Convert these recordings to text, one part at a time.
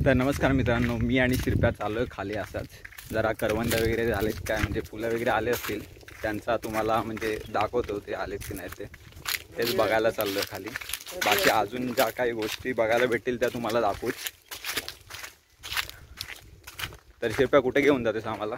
तर नमस्कार मित्रांनो, मी आणि शिरप्या चालू आहे खाली असाच जरा करवंद वगैरे झालेत काय म्हणजे फुलं वगैरे आले असतील त्यांचा तुम्हाला म्हणजे दाखवतो ते आलेत की नाही तेच बघायला चाललो आहे खाली। बाकी अजून ज्या काही गोष्टी बघायला भेटतील त्या तुम्हाला दाखवूच। तर शिरप्या कुठे घेऊन जातेस आम्हाला?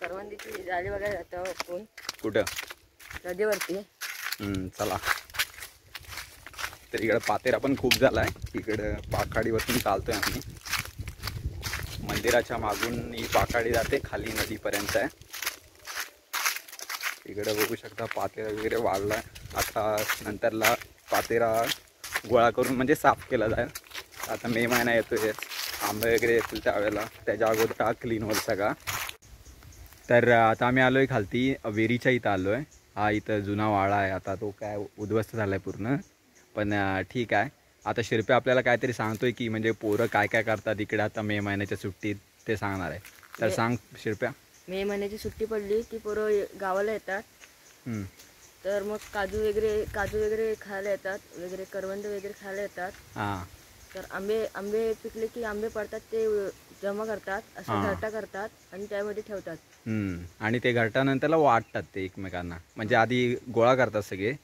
करवंदीची जाळी बघायला जातो आपण। कुठं? नदीवरती। चला। तर इकडे पातेरा पण खूप झाला आहे, इकडे पाखाडीवरून चालतोय आम्ही। मंदिराच्या मागून ही पाखाडी जाते खाली नदीपर्यंत आहे। इकडे बघू शकता पातेरा वगैरे वाढलाय, आता नंतरला पातेरा गोळा करून म्हणजे साफ केला जाईल। आता मे महिना येतोय, आंबे वगैरे येतील त्यावेळेला, त्याच्या अगोदर क्लीन होईल सगळा। तर आता आम्ही आलोय खालती वेरीच्या इथं आलोय। हा इथं जुना वाडा आहे, आता तो काय उद्ध्वस्त झालाय पूर्ण, पण ठीक आहे। आता शिरपे आपल्याला काहीतरी सांगतोय की म्हणजे पोरं काय काय करतात इकडे आता मे महिन्याच्या सुट्टीत ते सांगणार आहे। तर सांग शिरप्या। मे महिन्याची सुट्टी पडली की पोरं गावाला येतात, तर मग काजू वगैरे खायला येतात, वगैरे करवंद वगैरे खायला येतात। हां, तर आंबे पिकले की आंबे पडतात ते जमा करतात, असं घरटा करतात आणि त्यामध्ये ठेवतात। आणि ते घरटानंतरला वाटतात ते एकमेकांना, म्हणजे आधी गोळा करतात सगळे,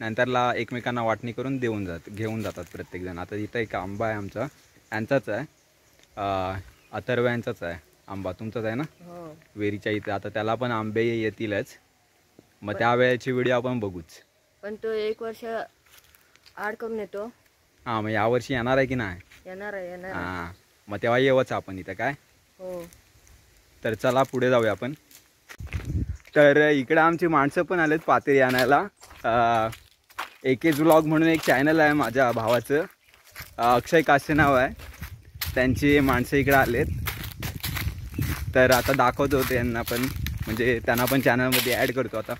नंतरला एकमेकांना वाटणी करून घेऊन जातात प्रत्येक जण। आता इथं एक आंबा आहे आमचा, यांचाच आहे, अथर्व यांचाच आहे आंबा, तुमचाच आहे ना? वेरीच्या इथे आता त्याला पण आंबे येतीलच, मग त्यावेळेची व्हिडिओ आपण बघूच। पण तो 1 वर्ष आड करून येतो। हां, मग यावर्षी येणार आहे की नाही? येणार आहे। हां, मग तेव्हा येवच आपण इथं काय। हो, तर चला पुढे जाऊया आपण। तर इकडे आमची माणसं पण आलेत पातेरी आणायला। एकेज व्लॉग म्हणून एक चॅनल आहे माझ्या भावाचं, अक्षय कासे नाव आहे, त्यांची माणसं इकडे आलेत। तर आता दाखवतो त्यांना पण, म्हणजे त्यांना पण चॅनलमध्ये ॲड करतो आता।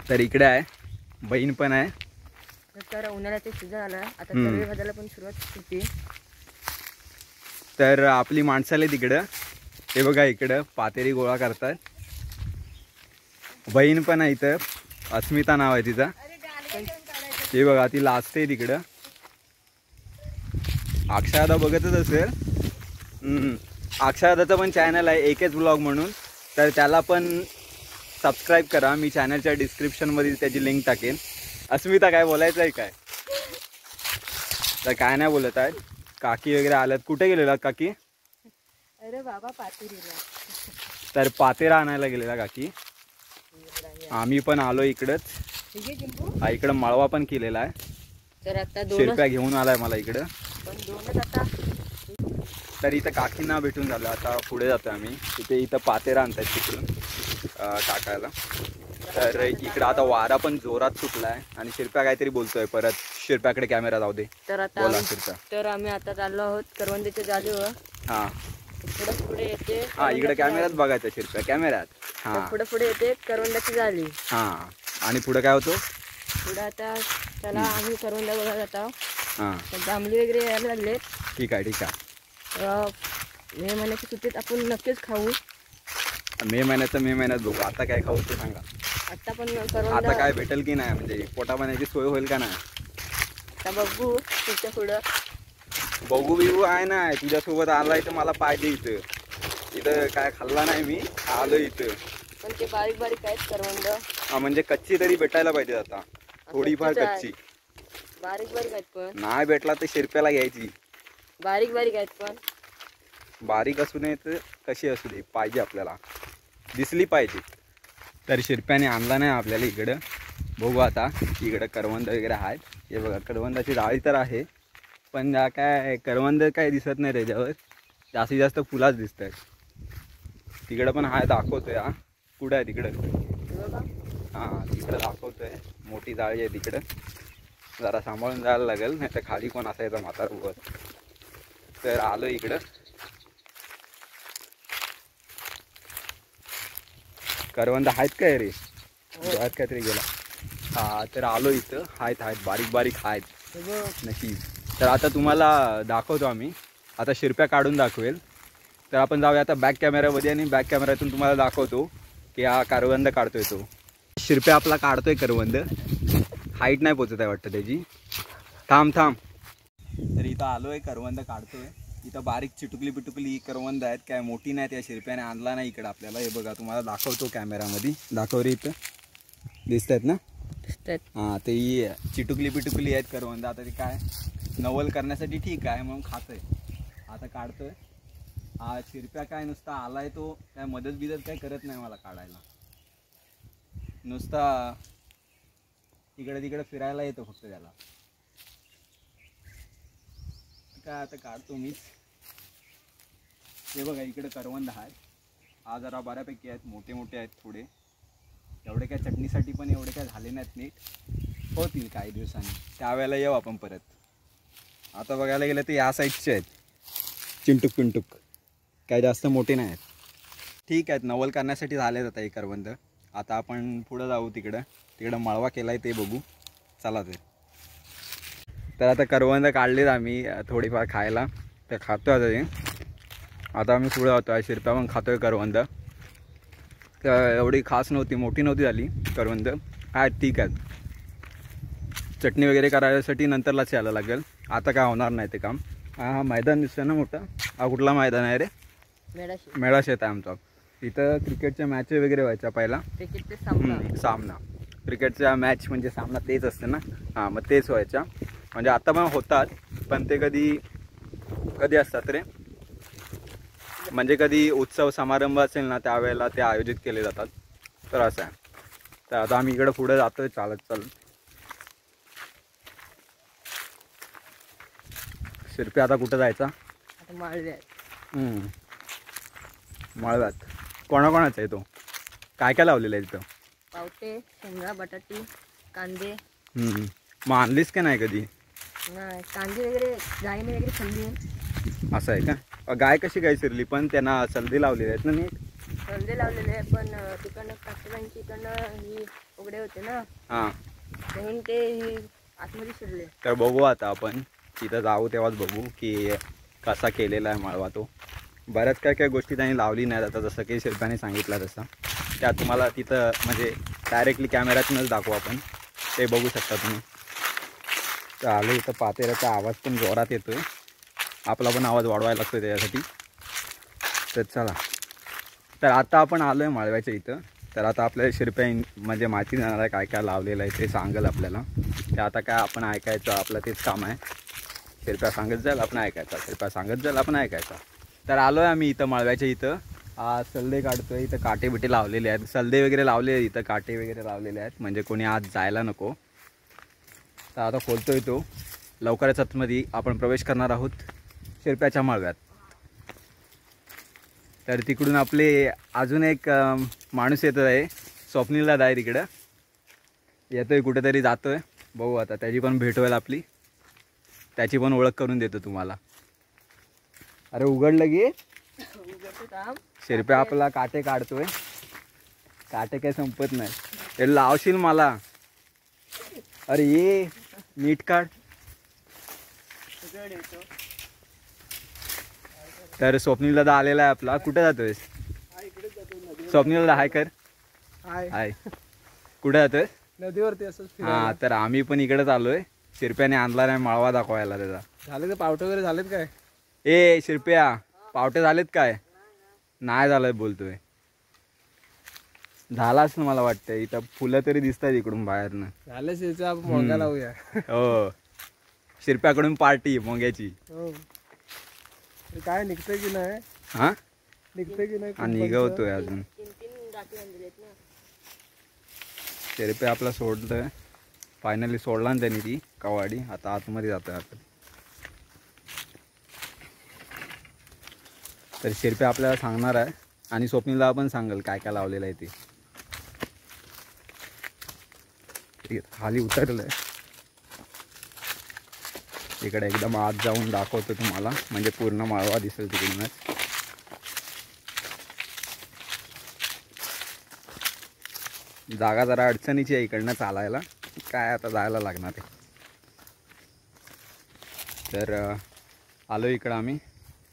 तर इकडे आहे, बहीण पण आहे। तर उन्हाळ्याचे सीझन आला, आता सर्वे भाजायला पण सुरुवात होती। तर आपली माणसं आले तिकडं, हे बघा इकडं पातेरी गोळा करतात। बहीण पण आहे इथं, अस्मिता नाव आहे तिचा, हे बघा ती लाजते तिकडं। अक्षयदा बघतच असेल, अक्षयदाचं पण चॅनल आहे एकेच व्लॉग म्हणून, तर त्याला पण सबस्क्राईब करा, मी चॅनलच्या डिस्क्रिप्शनमध्ये त्याची लिंक टाकेन। अस्मिता काय बोलायचं आहे काय? तर काय नाही बोलत आहेत, काकी वगैरे आल्यात। कुठे गेलेला काकी? अरे बाबा पातेरीला। तर पातेरा आणायला गेलेला काकी, आम्ही पण आलो इकडंच। हा इकडं मळवा पण केलेला आहे, तर आता शिरप्या घेऊन आलाय मला इकडं। पण दोनच आता। तर इथं काकींना भेटून झालं, आता पुढे जातो आम्ही। इथं पातेरा आणतात तिकडून टाकायला। तर इकडं आता वारा पण जोरात सुटलाय आणि शिरप्या काहीतरी बोलतोय परत, शिरप्याकडे कॅमेरा जाऊ दे। तर आता आम्ही आता चाललो आहोत करवंदीच्या जाळीवर। हां, पुढे येते, हां इकडे कॅमेरात बघायचं शिरप्या, कॅमेऱ्यात। हां, पुढे येते करवंदाची जाळी। हां, आणि पुढे काय होतं? पुढे आता चला आम्ही करवंदा बघायला जातो। हां, जांभळी वगैरे यायला लागले। ठीक आहे ठीक आहे। मे महिन्याच्या सुट्टीत आपण नक्कीच खाऊ। मे महिन्यात बघू, आता काय खाऊ ते सांगा। आता पण करवंदा आता काय भेटेल की नाही, म्हणजे पोटा पाण्याची सोय होईल का नाही? आता बघू तुमच्या पुढं। बघू बिघू आहे ना, तुझ्यासोबत आलाय तर मला पाहिजे इथं काय खाल्ला नाही मी, आलो इथं। पण ते बारीक बारीक आहेत करवंद। हा, म्हणजे कच्ची तरी भेटायला पाहिजे आता, थोडीफार कच्ची। बारीक आहेत, पण नाही भेटला तर शिरप्याला घ्यायची। बारीक आहेत, पण बारीक असू नये तर कशी असू दे, पाहिजे आपल्याला, दिसली पाहिजे। तर शिरप्याने आणला नाही आपल्याला इकडं, बघू आता। इकडं करवंद वगैरे आहेत, हे बघा करवंदाची जाळी तर आहे, पण काय करवंद काय दिसत नाही त्याच्यावर, जास्तीत जास्त फुलाच दिसत आहेत। तिकडं पण आहे, दाखवतोय। हा कुठं आहे तिकडं? हां, तिकडं दाखवतोय, मोठी जाळी आहे तिकडं, जरा सांभाळून जायला लागेल, नाही तर खाली कोण असायचा म्हातारा। तर आलो इकडं, करवंद आहेत काय रे? बाहेर काहीतरी गेला। हा, तर आलो इथं, आहेत बारीक आहेत नशीब। तर आता तुम्हाला दाखवतो आम्ही, आता शिरप्या काढून दाखवेल। तर आपण जाऊया आता बॅक कॅमेऱ्यामध्ये, आणि बॅक कॅमेऱ्यातून तुम्हाला दाखवतो की हा करवंद काढतोय तो। शिरप्या आपला काढतोय करवंद, हाईट नाही पोचत आहे वाटतं त्याची। थांब तर इथं आलोय, करवंद काढतोय. इथं बारीक चिटुकली पिटुकली करवंद आहेत, काय मोठी नाहीत. या शिरप्याने आणला नाही इकडं आपल्याला. हे बघा तुम्हाला दाखवतो कॅमेरामध्ये. दाखव रे, इथं दिसत आहेत ना. हां, ते चिटुकली पिटुकली आहेत करवंद. आता ते काय नवल करण्यासाठी ठीक आहे म्हणून खातोय. आता काढतोय. हा शिरप्या काय नुसता आलाय, तो काय मदत बिदत काय करत नाही मला काढायला. नुसता इकडे तिकडे फिरायला येतो फक्त त्याला. काय आता काढतो मीच. हे बघा इकडे करवंद आहेत. हा जरा बऱ्यापैकी आहेत, मोठे मोठे आहेत थोडे. एवढे काय चटणीसाठी पण एवढे काय झाले नाहीत नीट. होतील काही दिवसांनी, त्यावेळेला येऊ आपण परत. आता बघायला गेलं तर या साईडचे आहेत, चिंटूक पिंटूक, काही जास्त मोठे नाही आहेत. ठीक आहेत, नवल करण्यासाठी झालेत आता हे करवंद. आता आपण पुढं जाऊ, तिकडं मळवा केला आहे ते बघू. चला तर आता करवंद काढलेत आम्ही थोडीफार खायला, तर खातो आता ते. आता आम्ही पुढं जातो आहे. शिरप्या पण खातो आहे करवंद. तर एवढी खास नव्हती, मोठी नव्हती झाली करवंद. हा ठीक आहे, चटणी वगैरे करायसाठी नंतरलाच यायला लागेल, आता काय होणार नाही ते काम. हा मैदान दिसतं ना मोठा. हा कुठला मैदान आहे रे? मेळा शेत आहे आमचा. इथं क्रिकेटच्या मॅच वगैरे व्हायच्या पहिला. सामना, क्रिकेटच्या मॅच म्हणजे सामना तेच असतं ना. हां, मग तेच व्हायच्या. म्हणजे आता पण होतात, पण ते कधी असतात रे, म्हणजे कधी उत्सव समारंभ असेल ना त्यावेळेला ते आयोजित केले जातात. तर असं आहे. तर आता आम्ही इकडं पुढे जातोय चालत. शिरपी आता कुठं जायचा? आता माळव्यात. माळव्यात कोणाकोणाचा आहे तो? काय काय लावलेलं आहे तिथं? पावटे, शेंगा, बटाटी, कांदे. मग आणलीस का नाही कधी? नाही, कांदे वगैरे गायने वगैरे खाल्ली. असं आहे का? गाय कशी काय शिरली? पण त्यांना सलदी लावलेले आहेत ना नीट? सलदे लावलेले आहे, पण तिकडनं कास्तरांची इकडनं ही उघडे होते ना. हां, म्हणून ते ही आतमध्ये शिरले. तर बघू आता आपण तिथं जाऊ तेव्हाच बघू की कसा केलेला आहे माळवा तो. बऱ्याच काय गोष्टी त्यांनी लावली नाहीत. आता जसं की शिरप्याने सांगितलं तसं त्या तुम्हाला तिथं म्हणजे डायरेक्टली कॅमेऱ्यातूनच दाखवू आपण, ते बघू शकता तुम्ही. तर आलो इथं पातेऱ्याचा आवाज पण जोरात येतोय, आपला पण आवाज वाढवायला लागतो त्याच्यासाठी. तर चला, तर आता आपण आलो आहे माळव्याच्या इथं. तर आता आपल्याला शिरप्या म्हणजे माहिती देणार आहे काय काय लावलेलं आहे ते सांगेल आपल्याला. ते आता काय आपण ऐकायचं, आपलं तेच काम आहे. शिरप्या सांगत जाईल आपण ऐकायचा, शिरप्या सांगत जाईल आपण ऐकायचा. तर आलो आहे आम्ही इथं माळव्याच्या इथं. सलदे काढतो आहे. इथं काटे बिटे लावलेले आहेत, सलदे वगैरे लावले आहेत इथं, काटे वगैरे लावलेले आहेत म्हणजे कोणी आज जायला नको. तर आता खोलतोय तो. लवकरच आतमध्ये आपण प्रवेश करणार आहोत शिरप्याच्या माळव्यात. तर तिकडून आपले अजून एक माणूस येतो आहे, स्वप्नील दादा आहे तिकडं. येतोय कुठेतरी, जातोय. बघू आता, त्याची पण भेट होईल आपली, त्याची पण ओळख करून देतो तुम्हाला. अरे उघडलं की शिरप्या आपला काटे काढतोय. काटे काही संपत नाही, ते लावशील मला. अरे ये नीट काढ. तर स्वप्नील दादा आलेला आहे आपला. कुठे जातोय स्वप्नील दादा? हाय कर. हाय. कुठे जातोय? नदीवरती असं. हा, तर आम्ही पण इकडेच आलोय. शिरप्याने आणला नाही माळवा दाखवायला त्याचा. झाले ते पावटे वगैरे झालेत काय? ए शिरप्या, पावटे झालेत काय? नाही झालंय बोलतोय. झालाच ना मला वाटतं. इथं फुलं तरी दिसत आहेत इकडून बाहेरनं. झालं शिरचा, आपण मोंगा लावूया. हो, शिरप्याकडून पार्टी मोंग्याची. हो, काय निघतंय की नाही? हा, निघतंय की नाही? निघवतोय अजून. 3 गाठी आणलेले आहेत ना. शिरप्या आपला सोडतोय, फायनली सोडला ना त्यांनी ती कवाडी. आता आतमध्ये जातोय आपण. तर शिरप्या आपल्याला सांगणार आहे आणि स्वप्नीला पण सांगेल काय काय लावलेलं आहे ते. खाली उतरलंय, इकडे एकदम आत जाऊन दाखवतो तुम्हाला, म्हणजे पूर्ण माळवा दिसेल तिकडूनच. जागा जरा अडचणीची आहे इकडनं चालायला, काय आता जायला लागणार आहे. तर आलो इकडं आम्ही.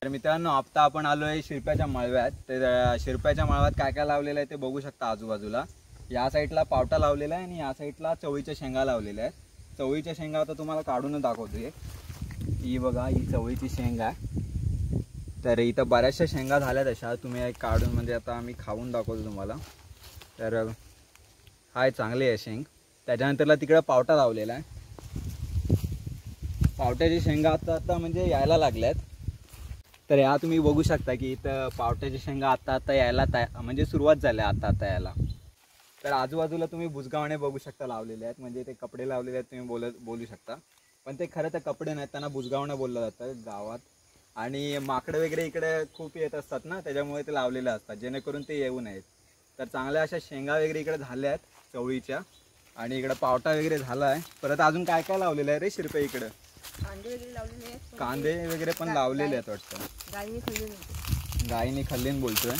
तर मित्रांनो, आता आपण आलो आहे शिरप्याच्या माळव्यात. तर शिरप्याच्या माळव्यात काय काय लावलेलं आहे ते बघू शकता. आजूबाजूला या साईडला पावटा लावलेला आहे आणि या साईडला चवळीच्या शेंगा लावलेल्या आहेत. चवळीच्या शेंगा आता तुम्हाला काढूनच दाखवतो. ही बघा, ही चवळीची शेंग आहे. तर इथं बऱ्याचशा शेंगा झाल्या तशा, तुम्ही एक काढून म्हणजे आता आम्ही खाऊन दाखवतो तुम्हाला. तर हाय, चांगली आहे शेंग. त्याच्यानंतरला तिकडं पावटा लावलेला आहे. पावट्याची शेंगा आता म्हणजे यायला लागल्यात. तर या तुम्ही बघू शकता की इथं पावट्याची शेंगा आता यायला म्हणजे सुरुवात झाली आता यायला. तर आजूबाजूला तुम्ही बुजगावणे बघू शकता लावलेले आहेत, म्हणजे ते कपडे लावलेले आहेत, तुम्ही बोलू शकता. पण ते खरं तर कपडे नाहीत, त्यांना बुजगावणं बोललं जातं गावात. आणि माकडं वगैरे इकडे खूप येत असतात ना, त्याच्यामुळे ते लावलेले असतात जेणेकरून ते येऊ नयेत. तर चांगल्या अशा शेंगा वगैरे इकडे झाल्या आहेत चवळीच्या. आणि इकडं पावटा वगैरे झाला आहे. परत अजून काय काय लावलेलं आहे रे शिरपे इकडं? कांदे वगैरे लावलेले आहेत. कांदे वगैरे पण लावलेले आहेत वाटतं. गायीने खाल्ले नव्हते. गायीने खाल्लीन बोलतोय.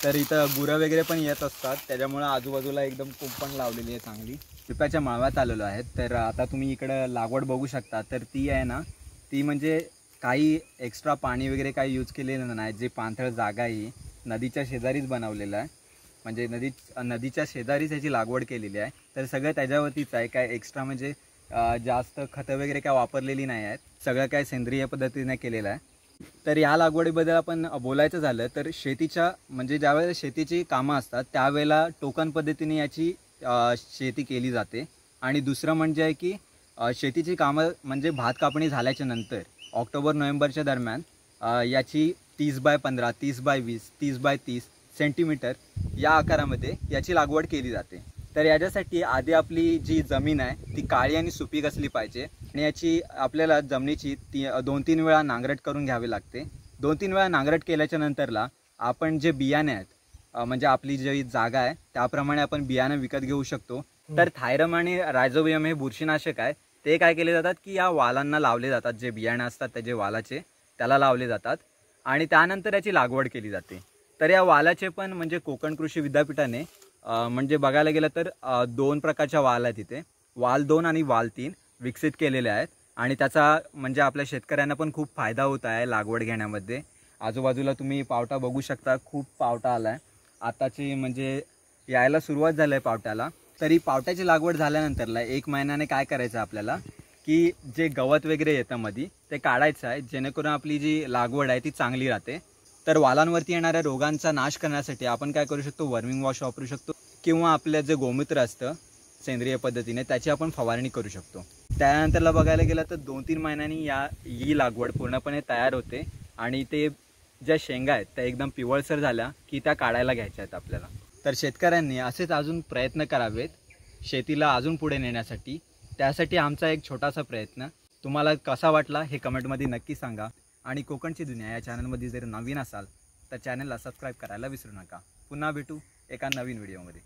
तर इथं गुरं वगैरे पण येत असतात, त्याच्यामुळं आजूबाजूला एकदम कूप पण लावलेली आहे चांगली. शिरप्याच्या माळव्यात आलेलो आहेत. तर आता तुम्ही इकडं लागवड बघू शकता. तर ती आहे ना, ती म्हणजे काही एक्स्ट्रा पाणी वगैरे काही यूज केलेलं नाही. जे पाणथळ जागा आहे नदीच्या शेजारीच बनवलेलं आहे, म्हणजे नदीच्या शेजारीच याची लागवड केलेली आहे. तर सगळं त्याच्यावरतीच आहे. काय एक्स्ट्रा म्हणजे जास्त खतं वगैरे काय वापरलेली नाही आहेत. सगळं काय सेंद्रिय पद्धतीने केलेलं आहे. तर या लागवडीबद्दल आपण बोलायचं झालं तर शेतीच्या म्हणजे ज्यावेळेला शेतीची कामं असतात त्यावेळेला टोकन पद्धतीने याची शेती केली जाते. आणि दुसरं म्हणजे आहे की शेतीची कामं म्हणजे भात कापणी झाल्याच्या नंतर ऑक्टोबर-नोव्हेंबरच्या दरम्यान याची 30x15, 30x20, 30x30 सेंटीमीटर या आकारामध्ये याची लागवड केली जाते. तर याच्यासाठी आधी आपली जी जमीन आहे ती काळी आणि सुपीक असली पाहिजे. आणि याची आपल्याला जमिनीची 2-3 वेळा नांगरट करून घ्यावी लागते. 2-3 वेळा नांगरट केल्याच्या नंतरला आपण जे बियाणे आहेत म्हणजे आपली जी जागा आहे त्याप्रमाणे आपण बियाणं विकत घेऊ शकतो. तर थायरम आणि रायझोबियम हे बुरशीनाशक आहे, ते काय केले जातात की या वालांना लावले जातात. जे बियाणं असतात त्याचे वालाचे त्याला लावले जातात आणि त्यानंतर याची लागवड केली जाते. तर या वालाचे पण म्हणजे कोकण कृषी विद्यापीठाने म्हणजे बघायला गेलं तर 2 प्रकारच्या वाल आहेत तिथे, वाल 2 आणि वाल 3 विकसित केलेले आहेत. आणि त्याचा म्हणजे आपल्या शेतकऱ्यांना पण खूप फायदा होत आहे लागवड घेण्यामध्ये. आजूबाजूला तुम्ही पावटा बघू शकता, खूप पावटा आला आहे आताची, म्हणजे यायला सुरुवात झाली आहे पावट्याला. तरी पावट्याची लागवड झाल्यानंतरला 1 महिन्याने काय करायचं आपल्याला की जे गवत वगैरे येतं मध्ये ते काढायचं आहे, जेणेकरून आपली जी लागवड आहे ती चांगली राहते. तर वालांवरती येणाऱ्या रोगांचा नाश करण्यासाठी आपण काय करू शकतो, वर्मिंग वॉश वापरू शकतो किंवा आपलं जे गोमूत्र असतं सेंद्रिय पद्धतीने त्याची आपण फवारणी करू शकतो. त्यानंतरला बघायला गेलं तर 2-3 महिन्यांनी ही लागवड पूर्णपणे तयार होते आणि ते ज्या शेंगा आहेत त्या एकदम पिवळसर झाल्या की त्या काढायला घ्यायच्या आहेत आपल्याला. तर शेतकऱ्यांनी असेच अजून प्रयत्न करावेत शेतीला अजून पुढे नेण्यासाठी. त्यासाठी आमचा एक छोटासा प्रयत्न तुम्हाला कसा वाटला हे कमेंटमध्ये नक्की सांगा. आणि कोकणची दुनिया या चॅनलमध्ये जर नवीन असाल तर चॅनलला सबस्क्राईब करायला विसरू नका. पुन्हा भेटू एका नवीन व्हिडिओमध्ये.